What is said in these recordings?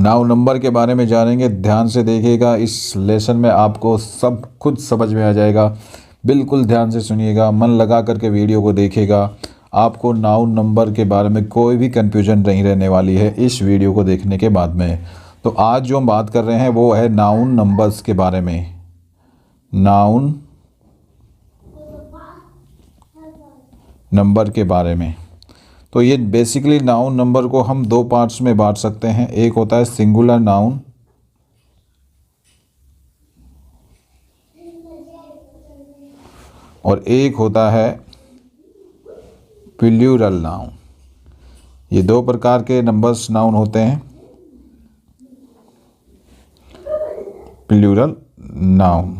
Noun number के बारे में जानेंगे। ध्यान से देखिएगा, इस लेसन में आपको सब खुद समझ में आ जाएगा। बिल्कुल ध्यान से सुनिएगा, मन लगा करके वीडियो को देखिएगा। आपको नाउन नंबर के बारे में कोई भी कन्फ्यूजन नहीं रहने वाली है इस वीडियो को देखने के बाद में। तो आज जो हम बात कर रहे हैं वो है नाउन नंबर्स के बारे में। नाउन नंबर के बारे में तो ये बेसिकली नाउन नंबर को हम दो पार्ट्स में बांट सकते हैं। एक होता है सिंगुलर नाउन और एक होता है प्लूरल नाउन। ये दो प्रकार के नंबर्स नाउन होते हैं। प्लूरल नाउन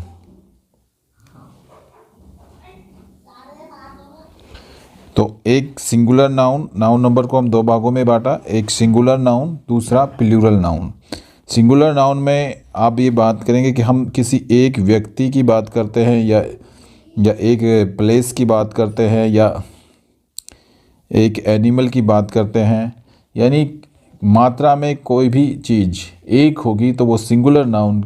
तो एक सिंगुलर नाउन नंबर को हम दो भागों में बांटा, एक सिंगुलर नाउन, दूसरा प्लूरल नाउन। सिंगुलर नाउन में आप ये बात करेंगे कि हम किसी एक व्यक्ति की बात करते हैं या एक प्लेस की बात करते हैं या एक एनिमल की बात करते हैं, यानी मात्रा में कोई भी चीज़ एक होगी तो वो सिंगुलर नाउन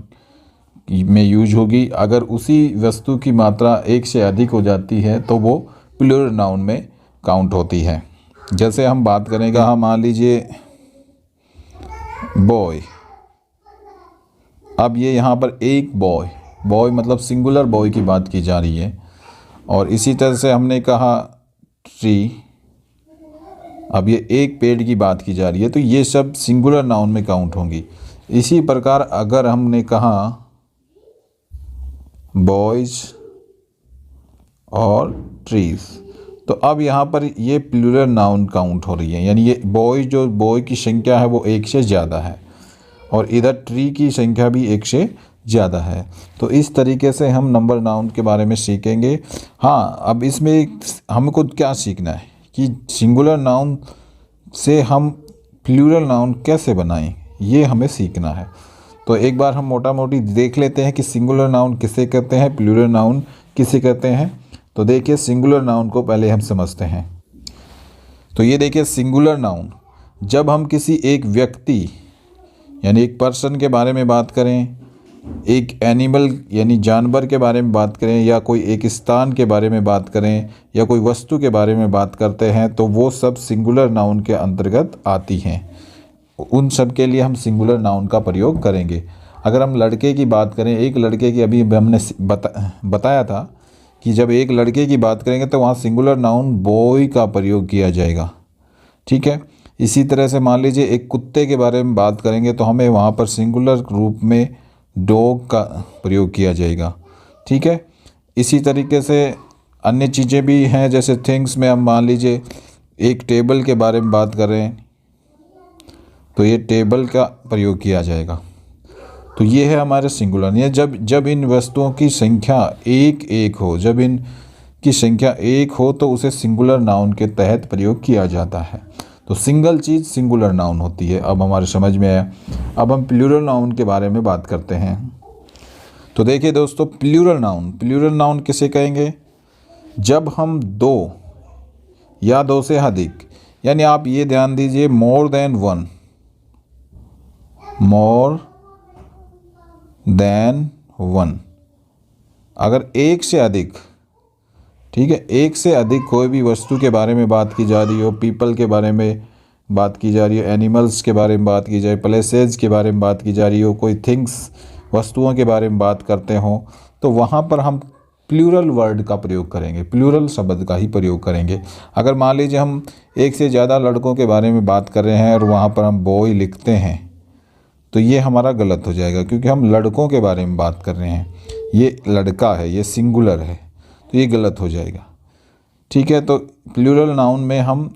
में यूज होगी। अगर उसी वस्तु की मात्रा एक से अधिक हो जाती है तो वो प्लूरल नाउन में काउंट होती है। जैसे हम बात करेंगे, हम मान लीजिए बॉय। अब ये यहाँ पर एक बॉय मतलब सिंगुलर बॉय की बात की जा रही है। और इसी तरह से हमने कहा ट्री, अब ये एक पेड़ की बात की जा रही है, तो ये सब सिंगुलर नाउन में काउंट होंगी। इसी प्रकार अगर हमने कहा बॉयज़ और ट्रीज़, तो अब यहाँ पर ये प्लूरल नाउन काउंट हो रही है, यानी ये बॉय की संख्या है वो एक से ज़्यादा है और इधर ट्री की संख्या भी एक से ज़्यादा है। तो इस तरीके से हम नंबर नाउन के बारे में सीखेंगे। हाँ, अब इसमें हमको क्या सीखना है कि सिंगुलर नाउन से हम प्लूरल नाउन कैसे बनाएं, ये हमें सीखना है। तो एक बार हम मोटा मोटी देख लेते हैं कि सिंगुलर नाउन किसे कहते हैं, प्लूरल नाउन किसे कहते हैं। तो देखिए, सिंगुलर नाउन को पहले हम समझते हैं। तो ये देखिए, सिंगुलर नाउन जब हम किसी एक व्यक्ति यानी एक पर्सन के बारे में बात करें, एक एनिमल यानी जानवर के बारे में बात करें, या कोई एक स्थान के बारे में बात करें, या कोई वस्तु के बारे में बात करते हैं, तो वो सब सिंगुलर नाउन के अंतर्गत आती हैं। उन सब के लिए हम सिंगुलर नाउन का प्रयोग करेंगे। अगर हम लड़के की बात करें, एक लड़के की अभी हमने बताया था कि जब एक लड़के की बात करेंगे तो वहाँ सिंगुलर नाउन बॉय का प्रयोग किया जाएगा। ठीक है। इसी तरह से मान लीजिए एक कुत्ते के बारे में बात करेंगे तो हमें वहाँ पर सिंगुलर रूप में डॉग का प्रयोग किया जाएगा। ठीक है। इसी तरीके से अन्य चीज़ें भी हैं, जैसे थिंग्स में हम मान लीजिए एक टेबल के बारे में बात कर रहे हैं तो ये टेबल का प्रयोग किया जाएगा। तो ये है हमारे सिंगुलर। ये जब इन वस्तुओं की संख्या एक हो, जब इन की संख्या एक हो तो उसे सिंगुलर नाउन के तहत प्रयोग किया जाता है। तो सिंगल चीज़ सिंगुलर नाउन होती है। अब हमारे समझ में आया। अब हम प्लूरल नाउन के बारे में बात करते हैं। तो देखिए दोस्तों, प्लूरल नाउन किसे कहेंगे? जब हम दो या दो से अधिक, यानी आप ये ध्यान दीजिए, मोर देन वन, अगर एक से अधिक, ठीक है, एक से अधिक कोई भी वस्तु के बारे में बात की जा रही हो, पीपल के बारे में बात की जा रही हो, एनिमल्स के बारे में बात की जाए, प्लेसेस के बारे में बात की जा रही हो, कोई थिंग्स वस्तुओं के बारे में बात करते हो, तो वहाँ पर हम प्लूरल वर्ड का प्रयोग करेंगे, प्लूरल शब्द का ही प्रयोग करेंगे। अगर मान लीजिए हम एक से ज़्यादा लड़कों के बारे में बात कर रहे हैं और वहाँ पर हम बॉय लिखते हैं तो ये हमारा गलत हो जाएगा, क्योंकि हम लड़कों के बारे में बात कर रहे हैं, ये लड़का है, ये सिंगुलर है, तो ये गलत हो जाएगा। ठीक है। तो प्लूरल नाउन में हम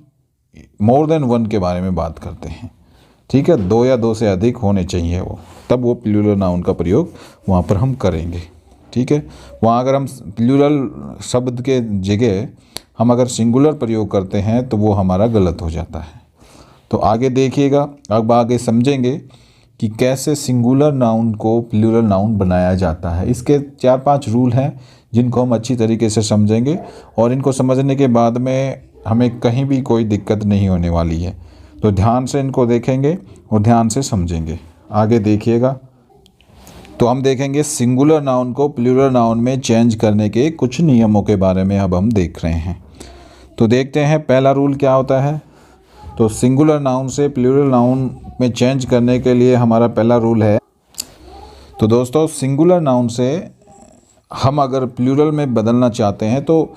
मोर देन वन के बारे में बात करते हैं। ठीक है, दो या दो से अधिक होने चाहिए वो, तब वो प्लूरल नाउन का प्रयोग वहाँ पर हम करेंगे। ठीक है। वहाँ अगर हम प्लूरल शब्द के जगह हम अगर सिंगुलर प्रयोग करते हैं तो वो हमारा गलत हो जाता है। तो आगे देखिएगा, अब आगे समझेंगे कि कैसे सिंगुलर नाउन को प्लूरल नाउन बनाया जाता है। इसके 4-5 रूल हैं जिनको हम अच्छी तरीके से समझेंगे और इनको समझने के बाद में हमें कहीं भी कोई दिक्कत नहीं होने वाली है। तो ध्यान से इनको देखेंगे और ध्यान से समझेंगे। आगे देखिएगा। तो हम देखेंगे सिंगुलर नाउन को प्लूरल नाउन में चेंज करने के कुछ नियमों के बारे में अब हम देख रहे हैं। तो देखते हैं पहला रूल क्या होता है। तो सिंगुलर नाउन से प्लूरल नाउन में चेंज करने के लिए हमारा पहला रूल है। तो दोस्तों सिंगुलर नाउन से हम अगर प्लूरल में बदलना चाहते हैं तो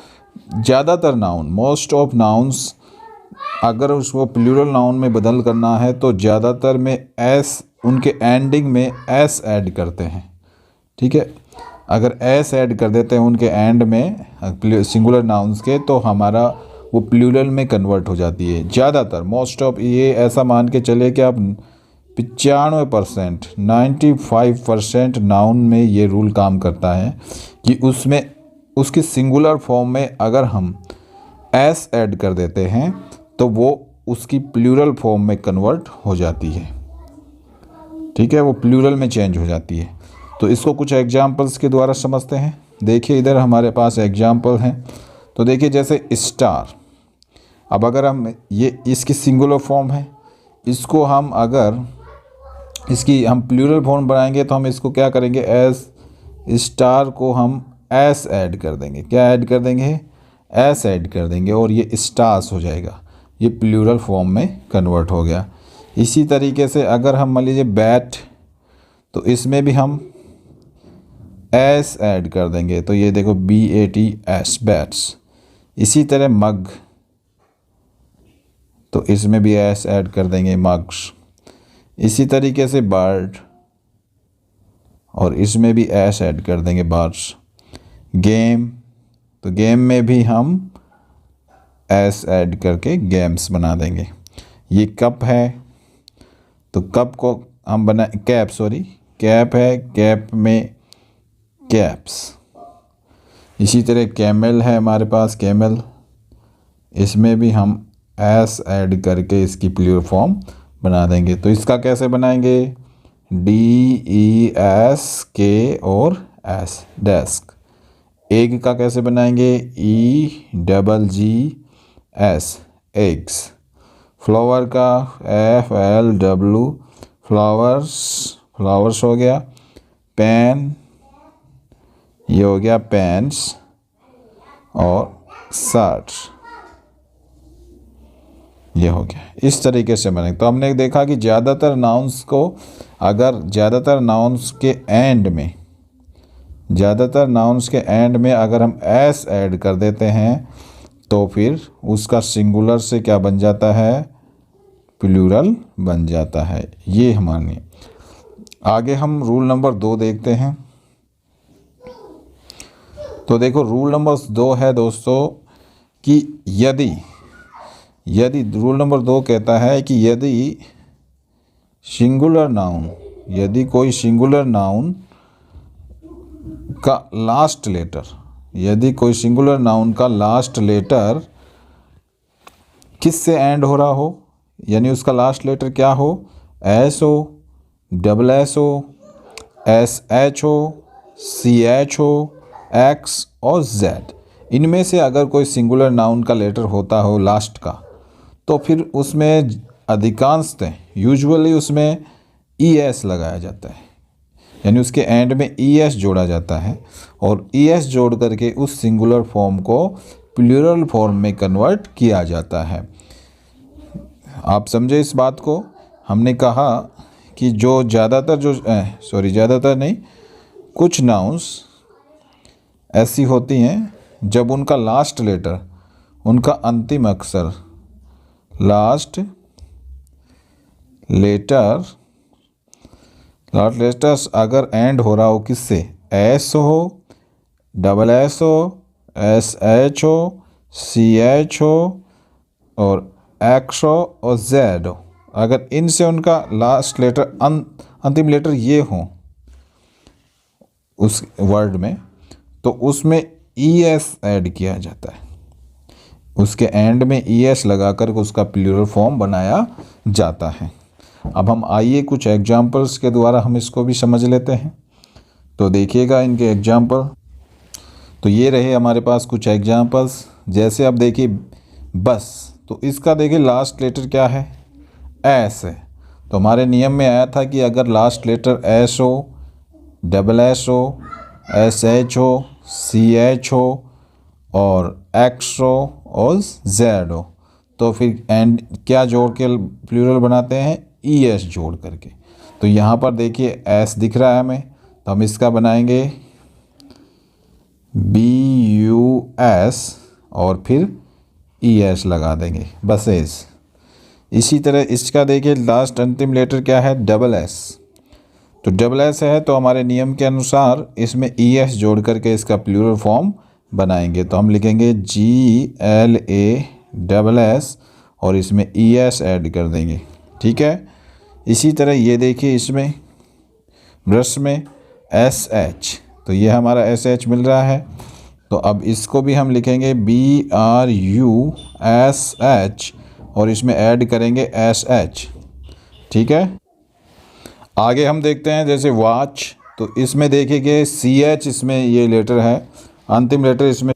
ज़्यादातर नाउन, मोस्ट ऑफ नाउन्स, अगर उसको प्लूरल नाउन में बदल करना है तो ज़्यादातर में एस, उनके एंडिंग में एस ऐड करते हैं। ठीक है, अगर एस ऐड कर देते हैं उनके एंड में सिंगुलर नाउन्स के, तो हमारा वो प्लूरल में कन्वर्ट हो जाती है। ज़्यादातर, मोस्ट ऑफ, ये ऐसा मान के चले कि आप 95%, 95% नाउन में ये रूल काम करता है कि उसमें उसकी सिंगुलर फॉर्म में अगर हम एस ऐड कर देते हैं तो वो उसकी प्लूरल फॉर्म में कन्वर्ट हो जाती है। ठीक है, वो प्लूरल में चेंज हो जाती है। तो इसको कुछ एग्जांपल्स के द्वारा समझते हैं। देखिए इधर हमारे पास एग्जांपल हैं। तो देखिए जैसे स्टार, अब अगर हम ये इसकी सिंगुलर फॉर्म है, इसको हम अगर इसकी हम प्लूरल फॉर्म बनाएंगे तो हम इसको क्या करेंगे, एस, स्टार को हम एस ऐड कर देंगे। क्या ऐड कर देंगे, एस ऐड कर देंगे और ये स्टार्स हो जाएगा। ये प्लूरल फॉर्म में कन्वर्ट हो गया। इसी तरीके से अगर हम मान लीजिए बैट, तो इसमें भी हम एस ऐड कर देंगे, तो ये देखो BATS, बैट्स। इसी तरह मग, तो इसमें भी एस ऐड कर देंगे, मग्स। इसी तरीके से बर्ड, और इसमें भी एस ऐड कर देंगे, बर्ड्स। गेम, तो गेम में भी हम एस ऐड करके गेम्स बना देंगे। ये कप है, तो कप को हम बना, कैप, सॉरी कैप है, कैप में कैप्स। इसी तरह कैमल है हमारे पास, कैमल, इसमें भी हम एस ऐड करके इसकी प्लूरल फॉर्म बना देंगे। तो इसका कैसे बनाएंगे, DESK और S, डेस्क। एग का कैसे बनाएंगे, EGGS, एग्स। फ्लावर का FLW, फ्लावर्स, फ्लावर्स हो गया। पेन, ये हो गया पेन्स। और शर्ट, ये हो गया। इस तरीके से बने। तो हमने देखा कि ज़्यादातर नाउन्स को, अगर ज़्यादातर नाउन्स के एंड में अगर हम एस ऐड कर देते हैं तो फिर उसका सिंगुलर से क्या बन जाता है, प्लूरल बन जाता है। ये हमारे। आगे हम रूल नंबर 2 देखते हैं। तो देखो रूल नंबर 2 है दोस्तों कि यदि रूल नंबर 2 कहता है कि यदि कोई सिंगुलर नाउन का लास्ट लेटर किस से एंड हो रहा हो, यानी उसका लास्ट लेटर क्या हो, एस हो, डबल एस हो, SH हो, CH हो, X और Z, इनमें से अगर कोई सिंगुलर नाउन का लेटर होता हो लास्ट का, तो फिर उसमें अधिकांशतः यूजुअली उसमें ES लगाया जाता है, यानी उसके एंड में ES जोड़ा जाता है और ES जोड़ करके उस सिंगुलर फॉर्म को प्लूरल फॉर्म में कन्वर्ट किया जाता है। आप समझे इस बात को। हमने कहा कि कुछ नाउन्स ऐसी होती हैं जब उनका लास्ट लेटर, उनका अंतिम अक्षर, लास्ट लेटर्स अगर एंड हो रहा हो किससे, S हो, डबल S हो, SH हो, CH हो और X हो और Z हो, अगर इनसे उनका लास्ट लेटर अंतिम लेटर ये हो उस वर्ड में, तो उसमें ES ऐड किया जाता है। उसके एंड में ES लगाकर उसका प्लूरल फॉर्म बनाया जाता है। अब हम आइए कुछ एग्जाम्पल्स के द्वारा हम इसको भी समझ लेते हैं। तो देखिएगा इनके एग्जाम्पल। तो ये रहे हमारे पास कुछ एग्जाम्पल्स। जैसे अब देखिए बस, तो इसका देखिए लास्ट लेटर क्या है, एस है, तो हमारे नियम में आया था कि अगर लास्ट लेटर एस हो, डबल एस हो, एस एच हो, सी एच हो और एक्स हो और जेड हो, तो फिर एंड क्या जोड़ के प्लूरल बनाते हैं, ई एस जोड़ करके। तो यहाँ पर देखिए एस दिख रहा है हमें, तो हम इसका बनाएंगे बी यू एस और फिर ई एस लगा देंगे, बसेस। इसी तरह इसका देखिए लास्ट अंतिम लेटर क्या है, डबल एस। तो डबल एस है तो हमारे नियम के अनुसार इसमें ई एस जोड़ करके इसका प्लूरल फॉर्म बनाएंगे। तो हम लिखेंगे G L A double S और इसमें ई एस ऐड कर देंगे, ठीक है। इसी तरह ये देखिए इसमें ब्रश में एस एच, तो ये हमारा एस एच मिल रहा है। तो अब इसको भी हम लिखेंगे B R U S H और इसमें ऐड करेंगे एस एच, ठीक है। आगे हम देखते हैं जैसे वॉच, तो इसमें देखिए सी एच इसमें ये लेटर है, अंतिम लेटर इसमें।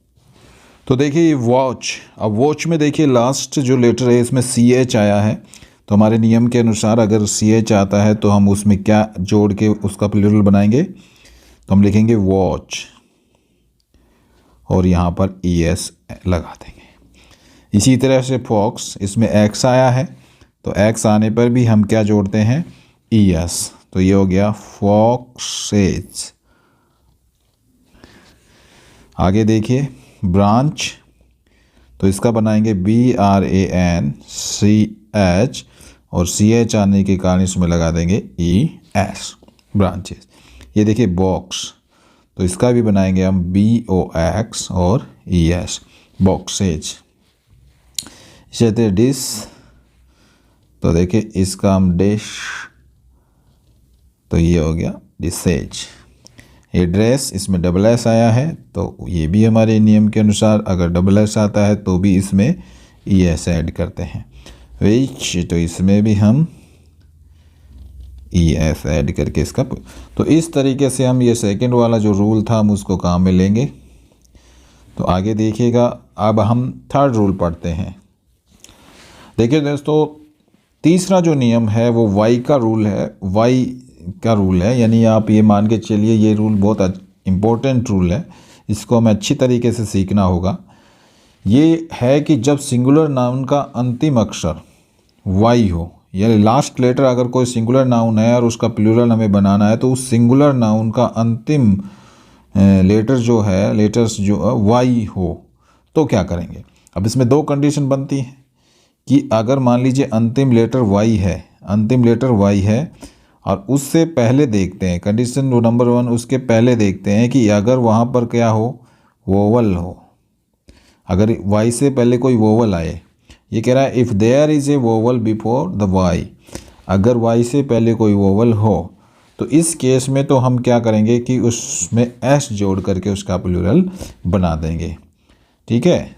तो देखिए वॉच, अब वॉच में देखिए लास्ट जो लेटर है इसमें सी एच आया है। तो हमारे नियम के अनुसार अगर सी एच आता है तो हम उसमें क्या जोड़ के उसका प्लूरल बनाएंगे, तो हम लिखेंगे वॉच और यहाँ पर ई एस लगा देंगे। इसी तरह से फॉक्स, इसमें एक्स आया है तो एक्स आने पर भी हम क्या जोड़ते हैं, ई एस। तो ये हो गया फॉक्सेज। आगे देखिए ब्रांच, तो इसका बनाएंगे B R A N C H और सी एच आने के कारण इसमें लगा देंगे ई एस, ब्रांचेस। ये देखिए बॉक्स, तो इसका भी बनाएंगे हम बी ओ एक्स और ई एस, बॉक्सेज। इसे डिश, तो देखिए इसका हम डिश, तो ये हो गया डिसेज। ये ड्रेस, इसमें डबल एस आया है तो ये भी हमारे नियम के अनुसार अगर डबल एस आता है तो भी इसमें ई एस ऐड करते हैं। विच, तो इसमें भी हम ई एस ऐड करके इसका, तो इस तरीके से हम ये सेकंड वाला जो रूल था हम उसको काम में लेंगे। तो आगे देखिएगा, अब हम थर्ड रूल पढ़ते हैं। देखिए दोस्तों, तीसरा जो नियम है वो वाई का रूल है, वाई का रूल है, यानी आप ये मान के चलिए ये रूल बहुत इम्पोर्टेंट रूल है, इसको हमें अच्छी तरीके से सीखना होगा। ये है कि जब सिंगुलर नाउन का अंतिम अक्षर वाई हो, यानी लास्ट लेटर अगर कोई सिंगुलर नाउन है और उसका प्लूरल हमें बनाना है तो उस सिंगुलर नाउन का अंतिम लेटर जो है, लेटर्स जो वाई हो, तो क्या करेंगे। अब इसमें दो कंडीशन बनती हैं कि अगर मान लीजिए अंतिम लेटर वाई है, अंतिम लेटर वाई है और उससे पहले देखते हैं कंडीशन नंबर 1, उसके पहले देखते हैं कि अगर वहाँ पर क्या हो, वोवल हो। अगर वाई से पहले कोई वोवल आए, ये कह रहा है if there is a vowel before the Y, अगर वाई से पहले कोई वोवल हो तो इस केस में तो हम क्या करेंगे कि उसमें एस जोड़ करके उसका प्लूरल बना देंगे, ठीक है।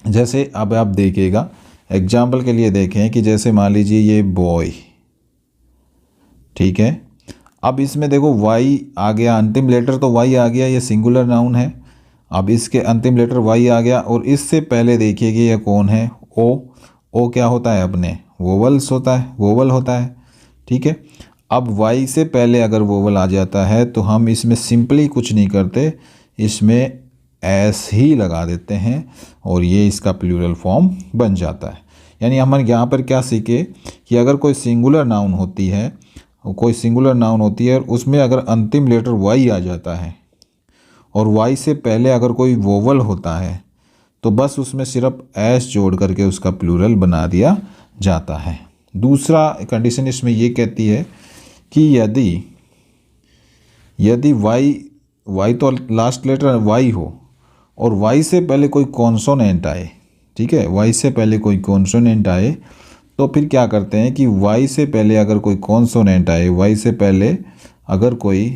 जैसे अब आप देखिएगा, एग्जाम्पल के लिए देखें कि जैसे मान लीजिए ये बॉय, ठीक है। अब इसमें देखो वाई आ गया, अंतिम लेटर तो वाई आ गया, ये सिंगुलर नाउन है। अब इसके अंतिम लेटर वाई आ गया और इससे पहले देखिए कि यह कौन है, ओ। ओ क्या होता है, अपने वोवल्स होता है, वोवल होता है, ठीक है। अब वाई से पहले अगर वोवल आ जाता है तो हम इसमें सिंपली कुछ नहीं करते, इसमें एस ही लगा देते हैं और ये इसका प्लूरल फॉर्म बन जाता है। यानी हम यहाँ पर क्या सीखे कि अगर कोई सिंगुलर नाउन होती है, कोई सिंगुलर नाउन होती है और उसमें अगर अंतिम लेटर वाई आ जाता है और वाई से पहले अगर कोई वोवल होता है तो बस उसमें सिर्फ एस जोड़ करके उसका प्लूरल बना दिया जाता है। दूसरा कंडीशन इसमें ये कहती है कि यदि वाई तो लास्ट लेटर वाई हो और वाई से पहले कोई कॉन्सोनेंट आए, ठीक है, वाई से पहले कोई कॉन्सोनेंट आए तो फिर क्या करते हैं कि वाई से पहले अगर कोई कॉन्सोनेंट आए, वाई से पहले अगर कोई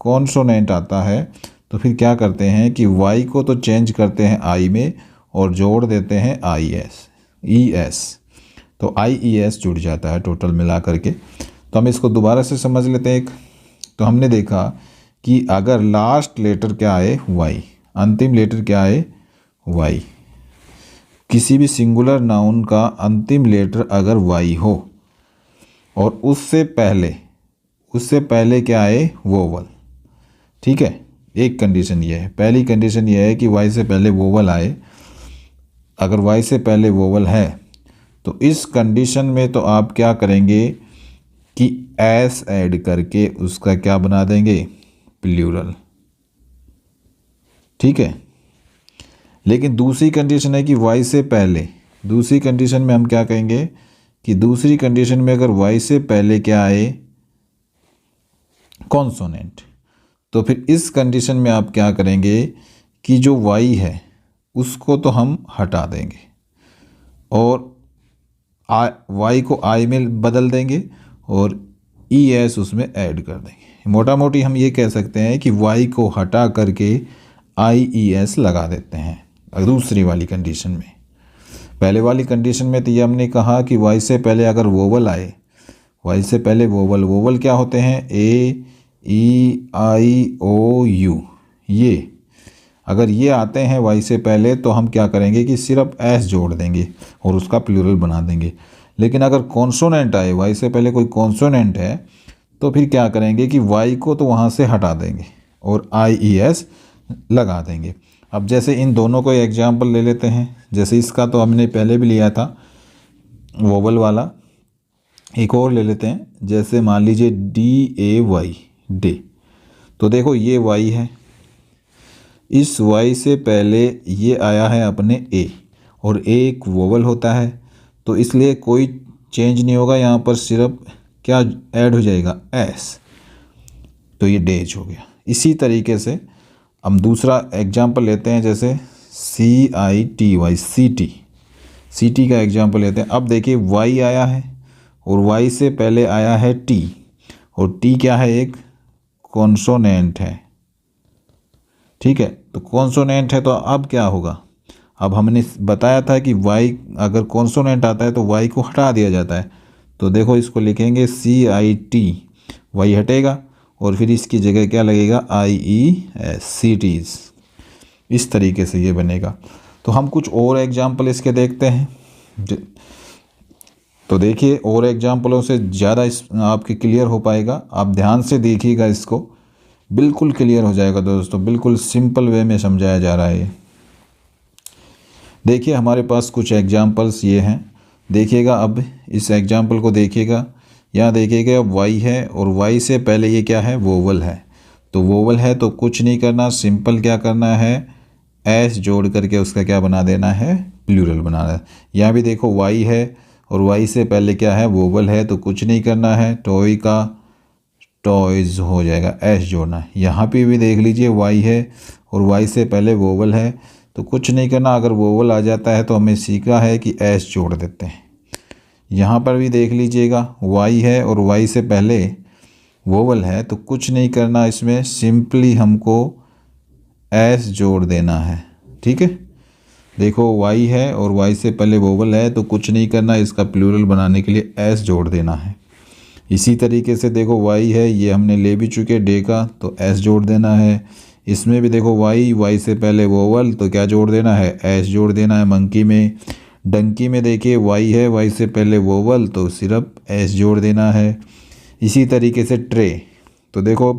कॉन्सोनेंट आता है तो फिर क्या करते हैं कि वाई को तो चेंज करते हैं आई में और जोड़ देते हैं आई एस, ई एस, तो आई ई एस जुड़ जाता है टोटल मिला करके। तो हम इसको दोबारा से समझ लेते हैं। तो हमने देखा कि अगर लास्ट लेटर क्या आए, वाई, अंतिम लेटर क्या आए, वाई, किसी भी सिंगुलर नाउन का अंतिम लेटर अगर वाई हो और उससे पहले क्या आए, वोवल। ठीक है, एक कंडीशन ये है, पहली कंडीशन ये है कि वाई से पहले वोवल आए। अगर वाई से पहले वोवल है तो इस कंडीशन में तो आप क्या करेंगे कि एस ऐड करके उसका क्या बना देंगे, प्लूरल। ठीक है, लेकिन दूसरी कंडीशन है कि वाई से पहले, दूसरी कंडीशन में हम क्या कहेंगे कि दूसरी कंडीशन में अगर वाई से पहले क्या आए, कॉन्सोनेंट, तो फिर इस कंडीशन में आप क्या करेंगे कि जो वाई है उसको तो हम हटा देंगे और वाई को आई में बदल देंगे और ई एस उसमें ऐड कर देंगे। मोटा मोटी हम ये कह सकते हैं कि वाई को हटा करके आई ई एस लगा देते हैं दूसरी वाली कंडीशन में। पहले वाली कंडीशन में तो ये हमने कहा कि वाई से पहले अगर वोवल आए, वाई से पहले वोवल क्या होते हैं, ए ई आई ओ यू, ये अगर ये आते हैं वाई से पहले तो हम क्या करेंगे कि सिर्फ एस जोड़ देंगे और उसका प्लूरल बना देंगे। लेकिन अगर कॉन्सोनेंट आए, वाई से पहले कोई कॉन्सोनेंट है, तो फिर क्या करेंगे कि वाई को तो वहाँ से हटा देंगे और आई ई एस लगा देंगे। अब जैसे इन दोनों को एग्जाम्पल ले लेते हैं, जैसे इसका तो हमने पहले भी लिया था वोवल वाला, एक और ले लेते हैं। जैसे मान लीजिए डी ए वाई, डे, तो देखो ये वाई है, इस वाई से पहले ये आया है अपने ए, और ए एक वोवल होता है तो इसलिए कोई चेंज नहीं होगा, यहाँ पर सिर्फ क्या ऐड हो जाएगा, एस, तो ये डेज हो गया। इसी तरीके से हम दूसरा एग्जाम्पल लेते हैं, जैसे C I T Y, city का एग्जाम्पल लेते हैं। अब देखिए वाई आया है और वाई से पहले आया है टी, और टी क्या है, एक कॉन्सोनेंट है। ठीक है, तो कॉन्सोनेंट है तो अब क्या होगा, अब हमने बताया था कि वाई अगर कॉन्सोनेंट आता है तो वाई को हटा दिया जाता है, तो देखो इसको लिखेंगे सी आई टी, वाई हटेगा और फिर इसकी जगह क्या लगेगा, आई ई एस, सीटीज। इस तरीके से ये बनेगा। तो हम कुछ और एग्जाम्पल इसके देखते हैं। तो देखिए और एग्जाम्पलों से ज़्यादा इस आपके क्लियर हो पाएगा, आप ध्यान से देखिएगा, इसको बिल्कुल क्लियर हो जाएगा दोस्तों, बिल्कुल सिंपल वे में समझाया जा रहा है। देखिए हमारे पास कुछ एग्जाम्पल्स ये हैं, देखिएगा। अब इस एग्जाम्पल को देखिएगा, यहाँ देखिएगा वाई है और वाई से पहले ये क्या है, वोवल है। तो वोवल है तो कुछ नहीं करना, सिंपल क्या करना है, एस जोड़ करके उसका क्या बना देना है, प्लूरल बनाना है। यहाँ भी देखो वाई है और वाई से पहले क्या है, वोवल है, तो कुछ नहीं करना है, टॉय का टॉयज़ हो जाएगा, एस जोड़ना है। यहाँ पे भी देख लीजिए वाई है और वाई से पहले वोवल है, तो कुछ नहीं करना, अगर वोवल आ जाता है तो हमें सीखा है कि एस जोड़ देते हैं। यहाँ पर भी देख लीजिएगा वाई है और वाई से पहले वोवल है, तो कुछ नहीं करना, इसमें सिंपली हमको एस जोड़ देना है। ठीक है, देखो वाई है और वाई से पहले वोवल है, तो कुछ नहीं करना, इसका प्लूरल बनाने के लिए एस जोड़ देना है। इसी तरीके से देखो वाई है, ये हमने ले भी चुके डे का, तो एस जोड़ देना है। इसमें भी देखो वाई से पहले वोवल, तो क्या जोड़ देना है, एस जोड़ देना है। मंकी में, डंकी में देखिए वाई है, वाई से पहले वोवल, तो सिर्फ एस जोड़ देना है। इसी तरीके से ट्रे, तो देखो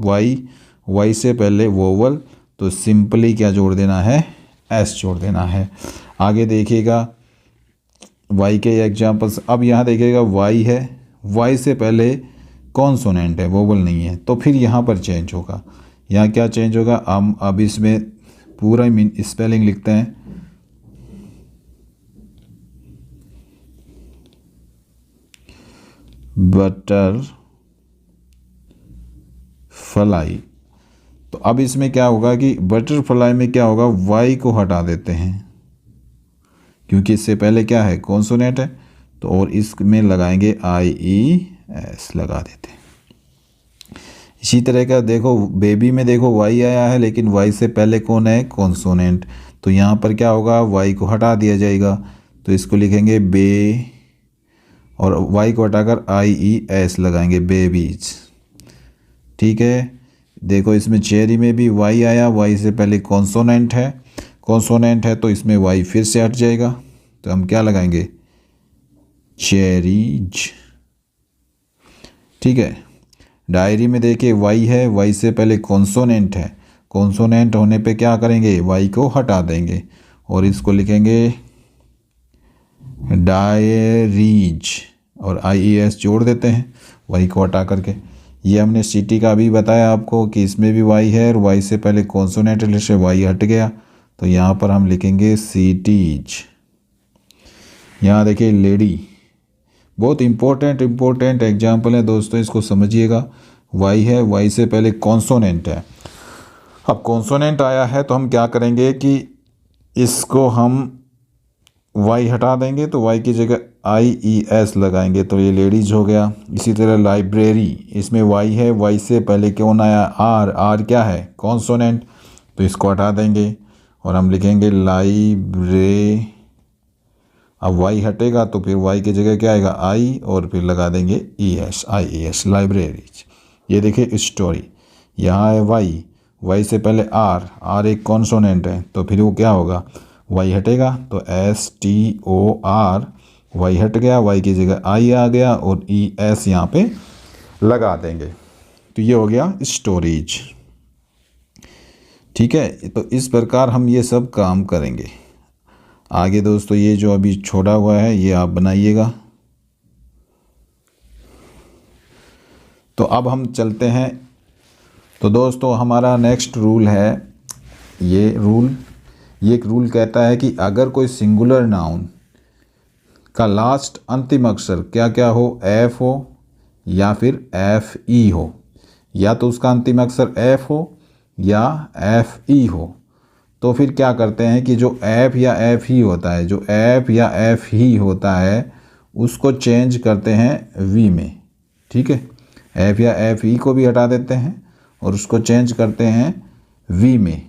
वाई से पहले वोवल, तो सिंपली क्या जोड़ देना है, एस जोड़ देना है। आगे देखिएगा वाई के एग्जाम्पल्स। अब यहाँ देखिएगा वाई है, वाई से पहले कॉन्सोनेंट है, वोवल नहीं है, तो फिर यहाँ पर चेंज होगा। यहाँ क्या चेंज होगा, हम अब इसमें पूरा स्पेलिंग लिखते हैं। बटर फ्लाई, तो अब इसमें क्या होगा कि बटरफ्लाई में क्या होगा, वाई को हटा देते हैं क्योंकि इससे पहले क्या है, कॉन्सोनेंट है, तो और इसमें लगाएंगे आई ई एस लगा देते हैं। इसी तरह का देखो बेबी में देखो वाई आया है, लेकिन वाई से पहले कौन है, कॉन्सोनेंट, तो यहाँ पर क्या होगा, वाई को हटा दिया जाएगा, तो इसको लिखेंगे बे, और वाई को हटाकर आई ई एस लगाएंगे, बेबीज। ठीक है, देखो इसमें चेरी में भी वाई आया, वाई से पहले कॉन्सोनेंट है, तो इसमें वाई फिर से हट जाएगा, तो हम क्या लगाएंगे, चेरीज। ठीक है। डायरी में देखिए वाई है, वाई से पहले कॉन्सोनेंट है, कॉन्सोनेंट होने पे क्या करेंगे, वाई को हटा देंगे और इसको लिखेंगे डायरीज और IES जोड़ देते हैं वाई को हटा करके। ये हमने सिटी का भी बताया आपको कि इसमें भी वाई है और वाई से पहले कॉन्सोनेंट से वाई हट गया, तो यहाँ पर हम लिखेंगे सिटीज। यहाँ देखिए लेडी, बहुत इम्पोर्टेंट एग्जाम्पल है दोस्तों, इसको समझिएगा। वाई है, वाई से पहले कॉन्सोनेंट है। अब कॉन्सोनेंट आया है तो हम क्या करेंगे कि इसको हम वाई हटा देंगे, तो वाई की जगह IES लगाएंगे, तो ये लेडीज हो गया। इसी तरह लाइब्रेरी, इसमें वाई है, वाई से पहले कौन आया, आर क्या है, कॉन्सोनेंट, तो इसको हटा देंगे और हम लिखेंगे लाइब्रे। अब वाई हटेगा तो फिर वाई की जगह क्या आएगा, आई, और फिर लगा देंगे ES, IES, लाइब्रेरीज। ये देखिए स्टोरी, यहाँ है वाई, वाई से पहले आर एक कॉन्सोनेंट है, तो फिर वो क्या होगा, वाई हटेगा तो STOR, वाई हट गया, वाई की जगह आई आ गया और ES यहाँ पे लगा देंगे, तो ये हो गया स्टोरेज। ठीक है, तो इस प्रकार हम ये सब काम करेंगे। आगे दोस्तों ये जो अभी छोड़ा हुआ है ये आप बनाइएगा। तो अब हम चलते हैं, तो दोस्तों हमारा नेक्स्ट रूल है, ये एक रूल कहता है कि अगर कोई सिंगुलर नाउन का लास्ट अंतिम अक्षर क्या क्या हो, F हो या फिर FE हो, या तो उसका अंतिम अक्षर F हो या FE हो, तो फिर क्या करते हैं कि जो F या FE होता है, जो F या FE होता है उसको चेंज करते हैं V में। ठीक है, F या FE को भी हटा देते हैं और उसको चेंज करते हैं V में,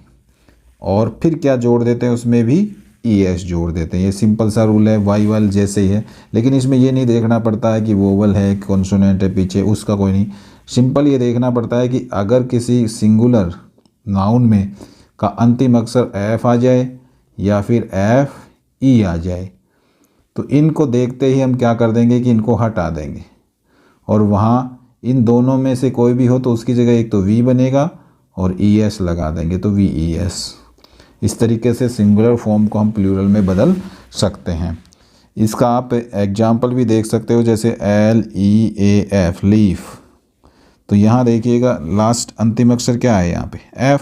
और फिर क्या जोड़ देते हैं, उसमें भी ES जोड़ देते हैं। ये सिंपल सा रूल है, वाइवल जैसे ही है, लेकिन इसमें ये नहीं देखना पड़ता है कि वोवल है, कॉन्सोनेंट है पीछे, उसका कोई नहीं। सिंपल ये देखना पड़ता है कि अगर किसी सिंगुलर नाउन में का अंतिम अक्षर F आ जाए या फिर FE आ जाए, तो इनको देखते ही हम क्या कर देंगे कि इनको हटा देंगे, और वहाँ इन दोनों में से कोई भी हो तो उसकी जगह एक तो V बनेगा और ES लगा देंगे, तो VES। इस तरीके से सिंगुलर फॉर्म को हम प्लूरल में बदल सकते हैं। इसका आप एग्जाम्पल भी देख सकते हो, जैसे LEAF, लीफ। तो यहाँ देखिएगा लास्ट अंतिम अक्षर क्या है यहाँ पे, F,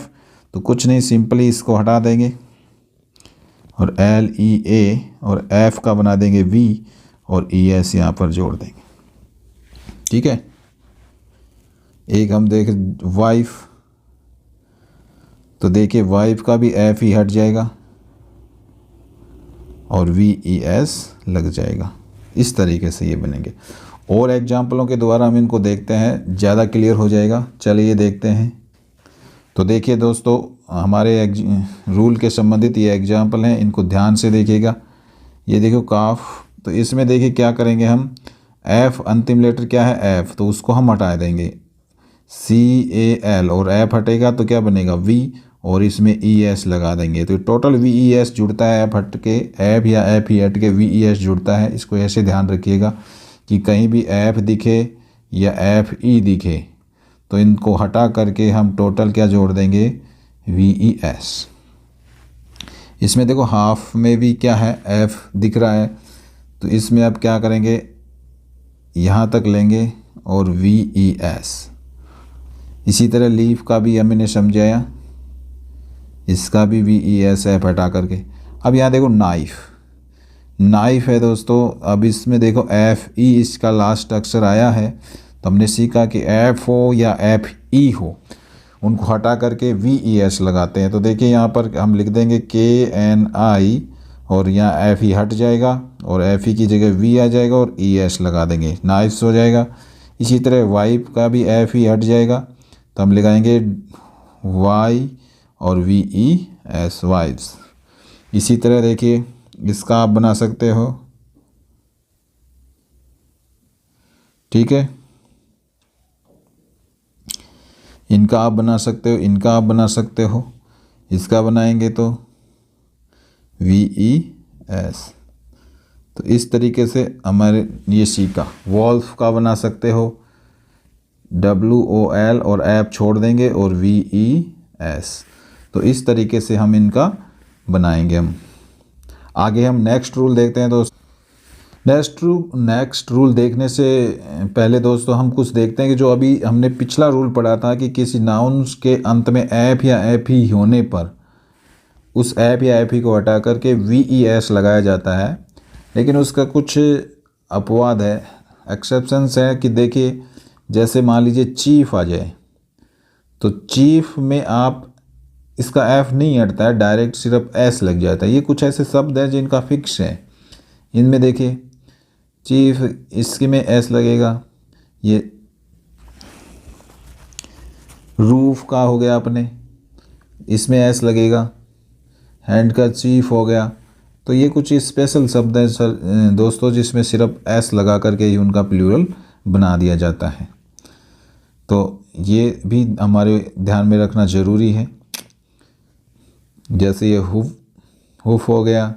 तो कुछ नहीं, सिंपली इसको हटा देंगे और LEA और F का बना देंगे V और ES यहाँ पर जोड़ देंगे। ठीक है, एक हम देख वाइफ, तो देखिए वाइफ का भी F ही हट जाएगा और VES लग जाएगा। इस तरीके से ये बनेंगे। और एग्जाम्पलों के द्वारा हम इनको देखते हैं, ज़्यादा क्लियर हो जाएगा। चलिए देखते हैं। तो देखिए दोस्तों, हमारे रूल के संबंधित ये एग्जाम्पल हैं, इनको ध्यान से देखिएगा। ये देखो काफ, तो इसमें देखिए क्या करेंगे हम, F अंतिम लेटर क्या है, F, तो उसको हम हटा देंगे, CAL, और F हटेगा तो क्या बनेगा, V, और इसमें ES लगा देंगे, तो टोटल VES जुड़ता है। F हट के F या FE हट के VES जुड़ता है। इसको ऐसे ध्यान रखिएगा कि कहीं भी F दिखे या FE दिखे तो इनको हटा करके हम टोटल क्या जोड़ देंगे, VES। इसमें देखो हाफ में भी क्या है, F दिख रहा है, तो इसमें अब क्या करेंगे, यहाँ तक लेंगे और VES। इसी तरह लीफ का भी हमने समझाया, इसका भी VES F हटा करके। अब यहाँ देखो नाइफ है दोस्तों, अब इसमें देखो FE इसका लास्ट अक्षर आया है, तो हमने सीखा कि F हो या FE हो, उनको हटा करके VES लगाते हैं। तो देखिए यहाँ पर हम लिख देंगे KNI और यहाँ FE हट जाएगा और FE की जगह V आ जाएगा और ES लगा देंगे, नाइफ्स हो जाएगा। इसी तरह वाइफ का भी FE हट जाएगा, तो हम लगाएंगे Y और VES, वाइफ्स। इसी तरह देखिए इसका आप बना सकते हो। ठीक है, इनका आप बना सकते हो, इनका आप बना सकते हो। इसका बनाएंगे तो VES। तो इस तरीके से हमारे ये सीखा। वॉल्फ का बना सकते हो, WOL और ऐप छोड़ देंगे और VES। तो इस तरीके से हम इनका बनाएंगे। हम आगे हम नेक्स्ट रूल देखते हैं दोस्तों। नेक्स्ट रूल देखने से पहले दोस्तों हम कुछ देखते हैं कि जो अभी हमने पिछला रूल पढ़ा था कि किसी नाउन्स के अंत में ऐप या ऐप ही होने पर उस ऐप या ऐप ही को हटा करके VES लगाया जाता है, लेकिन उसका कुछ अपवाद है, एक्सेप्शंस है कि देखिए जैसे मान लीजिए चीफ आ जाए तो चीफ में आप इसका एफ नहीं हटता है, डायरेक्ट सिर्फ एस लग जाता है। ये कुछ ऐसे शब्द हैं जिनका फिक्स है। इनमें देखिए चीफ, इसके में एस लगेगा। ये रूफ का हो गया अपने, इसमें एस लगेगा। हैंड का चीफ हो गया। तो ये कुछ स्पेशल शब्द हैं सर दोस्तों जिसमें सिर्फ एस लगा करके ही उनका प्लूरल बना दिया जाता है। तो ये भी हमारे ध्यान में रखना ज़रूरी है। जैसे ये हुफ हो गया,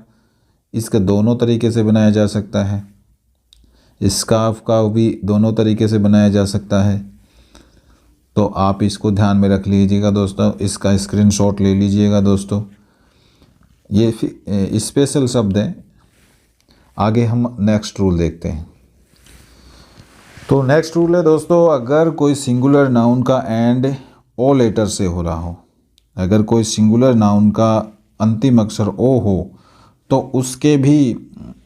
इसका दोनों तरीके से बनाया जा सकता है। स्कार्फ का भी दोनों तरीके से बनाया जा सकता है। तो आप इसको ध्यान में रख लीजिएगा दोस्तों, इसका स्क्रीनशॉट ले लीजिएगा दोस्तों। ये स्पेशल शब्द हैं। आगे हम नेक्स्ट रूल देखते हैं। तो नेक्स्ट रूल है दोस्तों, अगर कोई सिंगुलर नाउन का एंड ओ लेटर से हो रहा हो, अगर कोई सिंगुलर नाउन का अंतिम अक्षर ओ हो तो उसके भी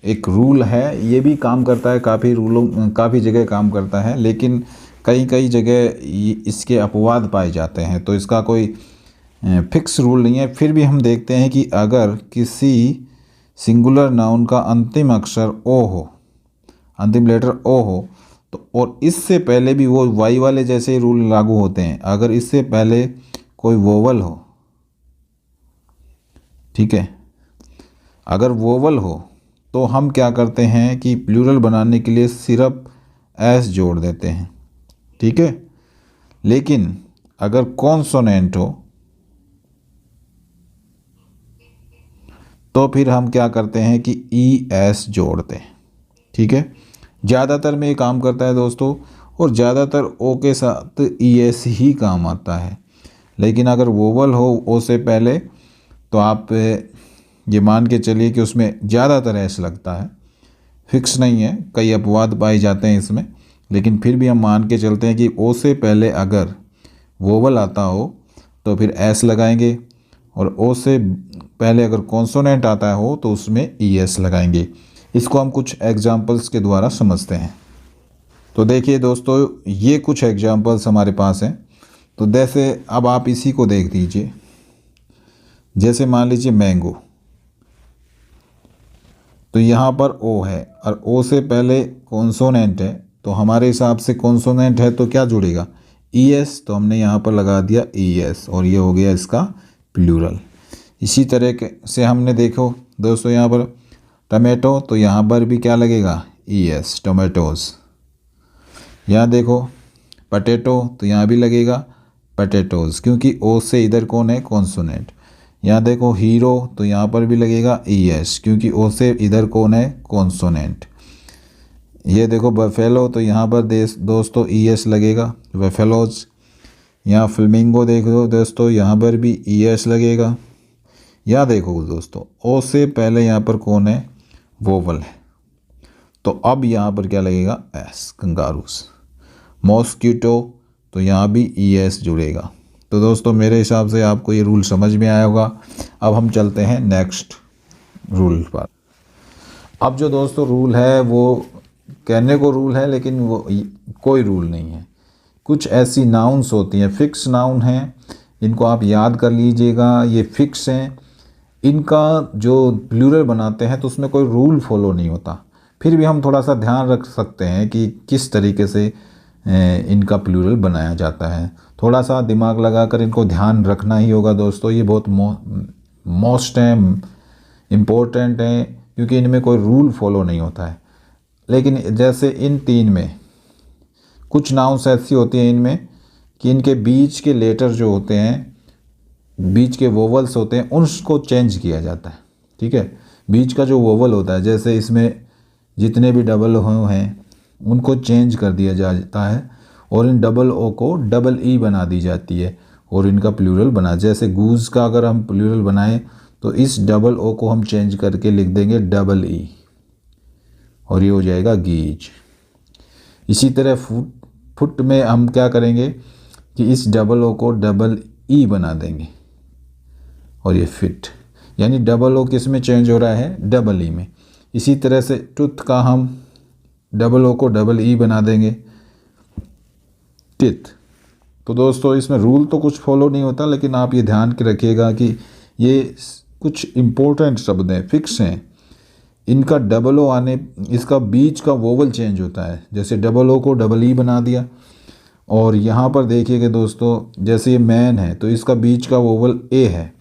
एक रूल है। ये भी काम करता है, काफ़ी जगह काम करता है, लेकिन कई जगह इसके अपवाद पाए जाते हैं। तो इसका कोई फिक्स रूल नहीं है। फिर भी हम देखते हैं कि अगर किसी सिंगुलर नाउन का अंतिम अक्षर ओ हो, अंतिम लेटर ओ हो, तो और इससे पहले भी वो वाई वाले जैसे ही रूल लागू होते हैं। अगर इससे पहले कोई वोवल हो, ठीक है, अगर वोवल हो तो हम क्या करते हैं कि प्लूरल बनाने के लिए सिर्फ एस जोड़ देते हैं, ठीक है। लेकिन अगर कॉन्सोनेंट हो तो फिर हम क्या करते हैं कि ES जोड़ते हैं, ठीक है। ज़्यादातर में ये काम करता है दोस्तों, और ज़्यादातर ओ के साथ ES ही काम आता है। लेकिन अगर वोवल हो ओ से पहले तो आप ये मान के चलिए कि उसमें ज़्यादातर एस लगता है। फिक्स नहीं है, कई अपवाद पाए जाते हैं इसमें, लेकिन फिर भी हम मान के चलते हैं कि ओ से पहले अगर वोवल आता हो तो फिर एस लगाएंगे, और ओ से पहले अगर कॉन्सोनेंट आता हो तो उसमें ES लगाएंगे। इसको हम कुछ एग्जांपल्स के द्वारा समझते हैं। तो देखिए दोस्तों, ये कुछ एग्जांपल्स हमारे पास हैं। तो जैसे अब आप इसी को देख दीजिए, जैसे मान लीजिए मैंगो, तो यहाँ पर ओ है और ओ से पहले कॉन्सोनेंट है, तो हमारे हिसाब से कॉन्सोनेंट है तो क्या जुड़ेगा, ES। तो हमने यहाँ पर लगा दिया ES और ये हो गया इसका प्लूरल। इसी तरह से हमने देखो दोस्तों यहाँ पर टमेटो, तो यहाँ पर भी क्या लगेगा, ES, टोमेटोज़। यहाँ देखो पटेटो, तो यहाँ भी लगेगा पटेटोज़, क्योंकि ओ से इधर कौन है, कॉन्सोनेंट। यहाँ देखो हीरो, तो यहाँ पर भी लगेगा ES, क्योंकि ओ से इधर कौन है, कॉन्सोनेंट। ये देखो बफेलो, तो यहाँ पर दोस्तों ES लगेगा, बफेलोज। यहाँ फ्लेमिंगो देख लो दोस्तों, यहाँ पर भी ES लगेगा। यहाँ देखो दोस्तों ओ से पहले यहाँ पर कौन है, वोवल है, तो अब यहाँ पर क्या लगेगा, S, कंगारूस। मॉस्किटो, तो यहाँ भी ES जुड़ेगा। तो दोस्तों मेरे हिसाब से आपको ये रूल समझ में आया होगा। अब हम चलते हैं नेक्स्ट रूल पर। अब जो दोस्तों रूल है वो कहने को रूल है, लेकिन वो कोई रूल नहीं है। कुछ ऐसी नाउन्स होती हैं, फिक्स नाउन हैं, इनको आप याद कर लीजिएगा, ये फिक्स हैं। इनका जो प्लूरल बनाते हैं तो उसमें कोई रूल फॉलो नहीं होता। फिर भी हम थोड़ा सा ध्यान रख सकते हैं कि किस तरीके से इनका प्लूरल बनाया जाता है। थोड़ा सा दिमाग लगाकर इनको ध्यान रखना ही होगा दोस्तों। ये बहुत मोस्ट है, इम्पोर्टेंट है, क्योंकि इनमें कोई रूल फॉलो नहीं होता है। लेकिन जैसे इन तीन में कुछ नाउन्स ऐसी होती हैं इनमें कि इनके बीच के लेटर जो होते हैं, बीच के वोवल्स होते हैं, उनको चेंज किया जाता है, ठीक है। बीच का जो वोवल होता है, जैसे इसमें जितने भी डबल हो हैं उनको चेंज कर दिया जाता है, और इन डबल ओ को डबल ई बना दी जाती है और इनका प्लूरल बना, जैसे गूज का अगर हम प्लूरल बनाएं तो इस डबल ओ को हम चेंज करके लिख देंगे डबल ई और ये हो जाएगा गीज। इसी तरह फुट में हम क्या करेंगे कि इस डबल ओ को डबल ई बना देंगे और ये फिट, यानी डबल ओ किस में चेंज हो रहा है, डबल ई में। इसी तरह से टूथ का हम डबल ओ को डबल ई बना देंगे टिथ। तो दोस्तों इसमें रूल तो कुछ फॉलो नहीं होता, लेकिन आप ये ध्यान के रखिएगा कि ये कुछ इम्पोर्टेंट शब्द हैं, फिक्स हैं, इनका डबल ओ आने, इसका बीच का वोवल चेंज होता है। जैसे डबल ओ को डबल ई बना दिया, और यहाँ पर देखिएगा दोस्तों, जैसे ये मैन है तो इसका बीच का वोवल ए है,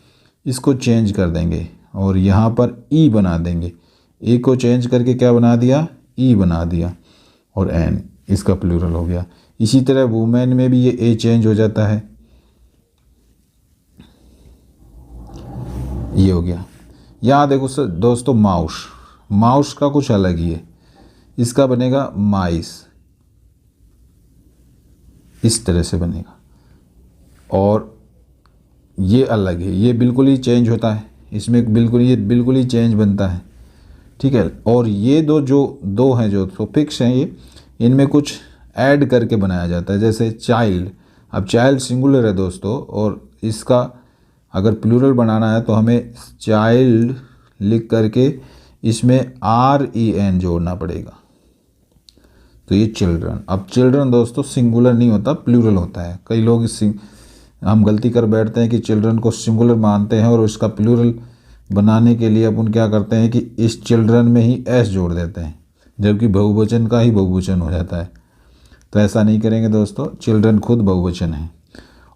इसको चेंज कर देंगे और यहाँ पर ई बना देंगे। ए को चेंज करके क्या बना दिया, ई बना दिया, और एन, इसका प्लूरल हो गया। इसी तरह वुमेन में भी ये ए चेंज हो जाता है, ये हो गया। यहाँ देखो दोस्तों माउस, माउस का कुछ अलग ही है, इसका बनेगा माइस, इस तरह से बनेगा, और ये अलग है, ये बिल्कुल ही चेंज होता है, इसमें बिल्कुल ये बिल्कुल ही चेंज बनता है, ठीक है। और ये दो हैं जो फिक्स हैं, ये इनमें कुछ ऐड करके बनाया जाता है। जैसे चाइल्ड, अब चाइल्ड सिंगुलर है दोस्तों, और इसका अगर प्लूरल बनाना है तो हमें चाइल्ड लिख करके इसमें REN जोड़ना पड़ेगा, तो ये चिल्ड्रन। अब चिल्ड्रन दोस्तों सिंगुलर नहीं होता, प्लूरल होता है। कई लोग हम गलती कर बैठते हैं कि चिल्ड्रन को सिंगुलर मानते हैं और इसका प्लूरल बनाने के लिए अपन क्या करते हैं कि इस चिल्ड्रन में ही एस जोड़ देते हैं, जबकि बहुवचन का ही बहुवचन हो जाता है। तो ऐसा नहीं करेंगे दोस्तों, चिल्ड्रन खुद बहुवचन है।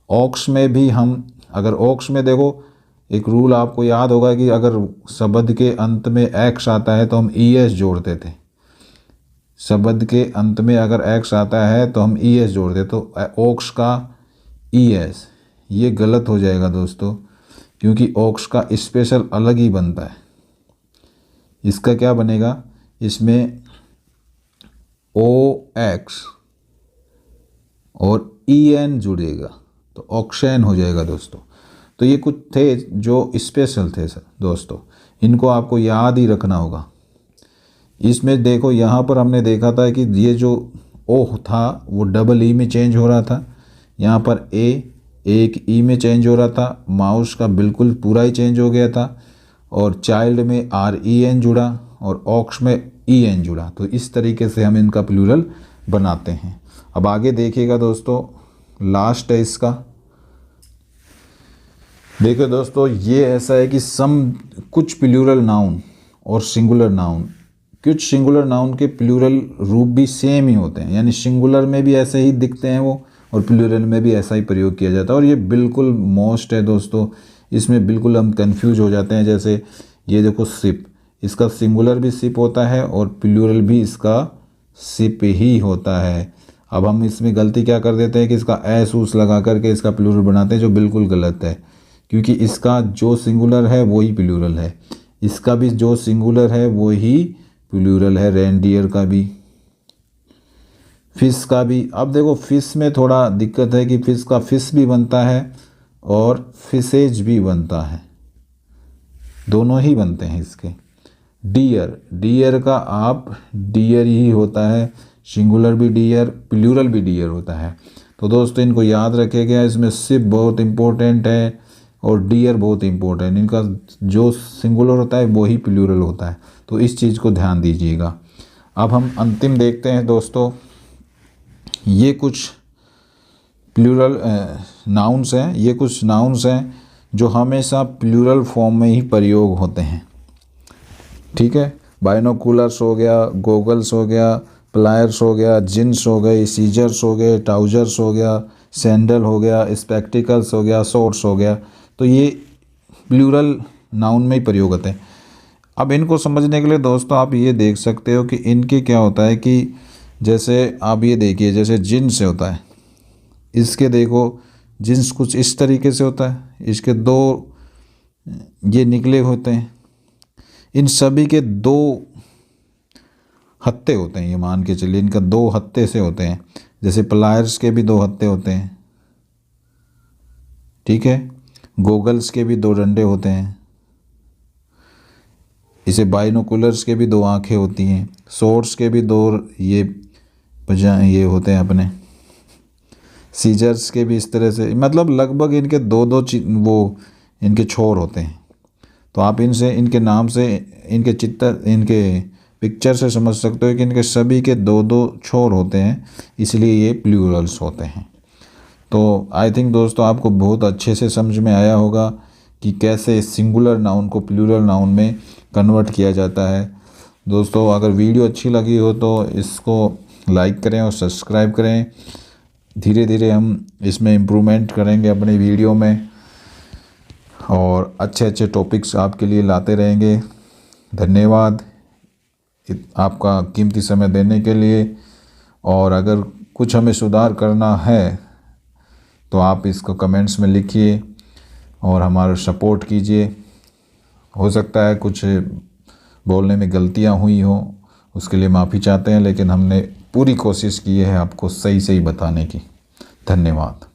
ऑक्स में भी हम, अगर ऑक्स में देखो एक रूल आपको याद होगा कि अगर शब्द के अंत में एक्स आता है तो हम ES जोड़ते थे। शब्द के अंत में अगर एक्स आता है तो हम ES जोड़ते, तो ऑक्स का ES, ये गलत हो जाएगा दोस्तों, क्योंकि ऑक्स का स्पेशल अलग ही बनता है। इसका क्या बनेगा, इसमें OX और EN जुड़ेगा तो ऑक्शन हो जाएगा दोस्तों। तो ये कुछ थे जो स्पेशल थे सर दोस्तों, इनको आपको याद ही रखना होगा। इसमें देखो यहाँ पर हमने देखा था कि ये जो ओ था वो डबल ई में चेंज हो रहा था, यहाँ पर एक ई में चेंज हो रहा था, माउस का बिल्कुल पूरा ही चेंज हो गया था, और चाइल्ड में REN जुड़ा और ऑक्स में EN जुड़ा। तो इस तरीके से हम इनका प्लूरल बनाते हैं। अब आगे देखिएगा दोस्तों, लास्ट है इसका। देखो दोस्तों, ये ऐसा है कि कुछ प्लूरल नाउन और सिंगुलर नाउन, कुछ सिंगुलर नाउन के प्लूरल रूप भी सेम ही होते हैं, यानी सिंगुलर में भी ऐसे ही दिखते हैं वो, और प्लूरल में भी ऐसा ही प्रयोग किया जाता है। और ये बिल्कुल मोस्ट है दोस्तों, इसमें बिल्कुल हम कंफ्यूज हो जाते हैं। जैसे ये देखो सिप, इसका सिंगुलर भी सिप होता है और प्लूरल भी इसका सिप ही होता है। अब हम इसमें गलती क्या कर देते हैं कि इसका एस उस लगा करके इसका प्लूरल बनाते हैं, जो बिल्कुल गलत है, क्योंकि इसका जो सिंगुलर है वही प्लूरल है, इसका भी जो सिंगुलर है वही प्लूरल है, रेनडियर का भी, फिश का भी। अब देखो फिश में थोड़ा दिक्कत है कि फिश का फिश भी बनता है और फिशेज भी बनता है, दोनों ही बनते हैं इसके। डियर का आप डियर ही होता है, सिंगुलर भी डियर, प्लूरल भी डियर होता है। तो दोस्तों इनको याद रखिएगा, इसमें सिप बहुत इम्पोर्टेंट है और डियर बहुत इम्पोर्टेंट, इनका जो सिंगुलर होता है वही प्लूरल होता है, तो इस चीज़ को ध्यान दीजिएगा। अब हम अंतिम देखते हैं दोस्तों, ये कुछ प्लूरल नाउन्स हैं, ये कुछ नाउन्स हैं जो हमेशा प्लूरल फॉर्म में ही प्रयोग होते हैं, ठीक है। बाइनोकुलर्स हो गया, गोगल्स हो गया, प्लायर्स हो गया, जिन्स हो गए, सीजर्स हो गए, ट्राउजर्स हो गया, सैंडल हो गया, स्पेक्टिकल्स हो गया, शॉर्ट्स हो गया, तो ये प्लूरल नाउन में ही प्रयोग होते हैं। अब इनको समझने के लिए दोस्तों आप ये देख सकते हो कि इनके क्या होता है कि जैसे आप ये देखिए, जैसे जिन्स से होता है, इसके देखो जिन्स कुछ इस तरीके से होता है, इसके दो ये निकले होते हैं, इन सभी के दो हत्ते होते हैं, ये मान के चलिए इनका दो हत्ते से होते हैं। जैसे प्लायर्स के भी 2 हत्थे होते हैं, ठीक है। गोगल्स के भी 2 डंडे होते हैं। इसे बाइनोकुलर्स के भी 2 आंखें होती हैं। सोर्ड्स के भी 2 ये होते हैं अपने। सीजर्स के भी इस तरह से, मतलब लगभग इनके 2-2 वो इनके छोर होते हैं। तो आप इनसे, इनके नाम से, इनके पिक्चर से समझ सकते हो कि इनके सभी के 2-2 छोर होते हैं, इसलिए ये प्लूरल्स होते हैं। तो आई थिंक दोस्तों आपको बहुत अच्छे से समझ में आया होगा कि कैसे सिंगुलर नाउन को प्लूरल नाउन में कन्वर्ट किया जाता है। दोस्तों अगर वीडियो अच्छी लगी हो तो इसको लाइक करें और सब्सक्राइब करें। धीरे धीरे हम इसमें इम्प्रूवमेंट करेंगे अपनी वीडियो में और अच्छे अच्छे टॉपिक्स आपके लिए लाते रहेंगे। धन्यवाद आपका कीमती समय देने के लिए। और अगर कुछ हमें सुधार करना है तो आप इसको कमेंट्स में लिखिए और हमारा सपोर्ट कीजिए। हो सकता है कुछ बोलने में गलतियां हुई हो, उसके लिए माफ़ी चाहते हैं, लेकिन हमने पूरी कोशिश की है आपको सही सही बताने की। धन्यवाद।